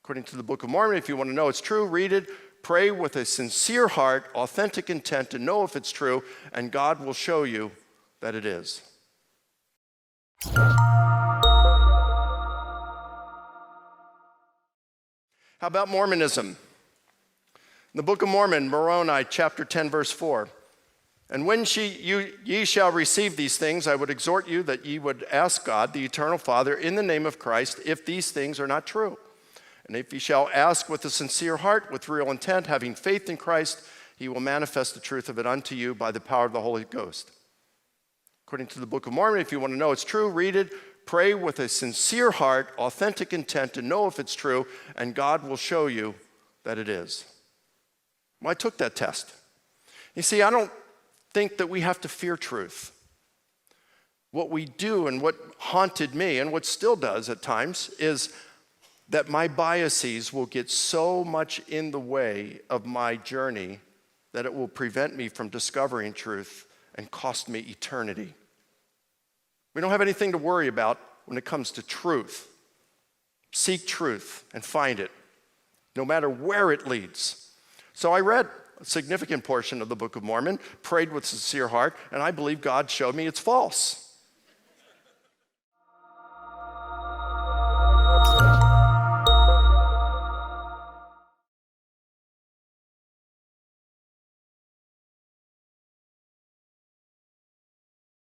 According to the Book of Mormon, if you want to know it's true, read it. Pray with a sincere heart, authentic intent to know if it's true, and God will show you that it is. How about Mormonism? In the Book of Mormon, Moroni, chapter 10, verse 4. And when ye shall receive these things, I would exhort you that ye would ask God, the eternal Father, in the name of Christ, if these things are not true. And if ye shall ask with a sincere heart, with real intent, having faith in Christ, he will manifest the truth of it unto you by the power of the Holy Ghost. According to the Book of Mormon, if you want to know it's true, read it. Pray with a sincere heart, authentic intent to know if it's true, and God will show you that it is. Well, I took that test. You see, I don't think that we have to fear truth. What we do and what haunted me, and what still does at times, is that my biases will get so much in the way of my journey that it will prevent me from discovering truth and cost me eternity. We don't have anything to worry about when it comes to truth. Seek truth and find it, no matter where it leads. So I read a significant portion of the Book of Mormon, prayed with sincere heart, and I believe God showed me it's false.